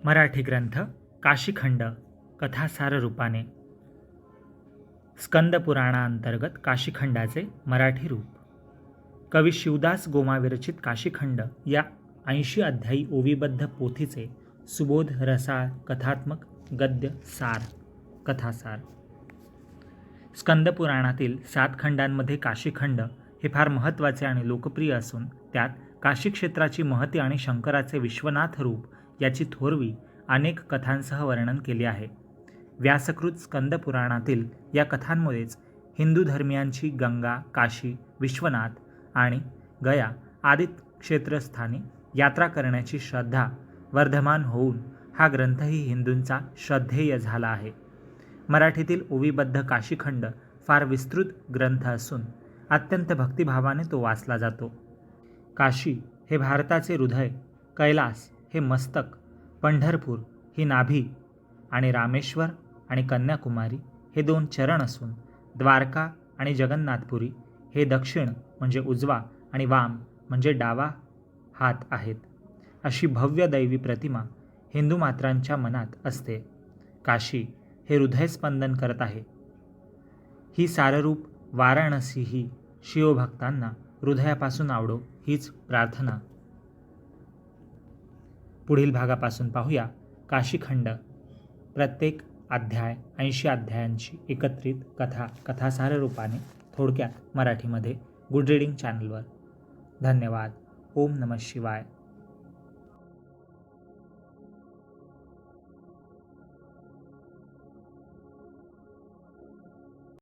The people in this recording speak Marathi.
मराठी ग्रंथ काशीखंड कथासार रूपाने स्कंद पुराणांतर्गत काशीखंडाचे मराठी रूप. कवी शिवदास गोमा विरचित काशीखंड या 80 अध्यायी ओवीबद्ध पोथीचे सुबोध रसाळ कथात्मक गद्य सार कथासार. स्कंद पुराणातील 7 खंडांमध्ये काशीखंड हे फार महत्त्वाचे आणि लोकप्रिय असून त्यात काशी क्षेत्राची महती आणि शंकराचे विश्वनाथ रूप याची थोरवी अनेक कथांसह वर्णन केले आहे. व्यासकृत स्कंद पुराणातील या कथांमुळेच हिंदू धर्मियांची गंगा, काशी, विश्वनाथ आणि गया आदी क्षेत्रस्थानी यात्रा करण्याची श्रद्धा वर्धमान होऊन हा ग्रंथही हिंदूंचा श्रद्धेय झाला आहे. मराठीतील ओवीबद्ध काशीखंड फार विस्तृत ग्रंथ असून अत्यंत भक्तिभावाने तो वाचला जातो. काशी हे भारताचे हृदय, कैलास हे मस्तक, पंढरपूर ही नाभी आणि रामेश्वर आणि कन्याकुमारी हे 2 चरण असून द्वारका आणि जगन्नाथपुरी हे दक्षिण म्हणजे उजवा आणि वाम म्हणजे डावा हात आहेत. अशी भव्य दैवी प्रतिमा हिंदू मात्रांच्या मनात असते. काशी हे हृदयस्पंदन करत आहे. ही साररूप वाराणसी ही शिवभक्तांना हृदयापासून आवडो हीच प्रार्थना. पुढील भागापासून पाहूया काशीखंड. प्रत्येक अध्याय 80 अध्यायांची एकत्रित कथा कथासार रूपाने थोडक्यात मराठीमध्ये गुड रीडिंग चॅनलवर. धन्यवाद. ओम नमः शिवाय.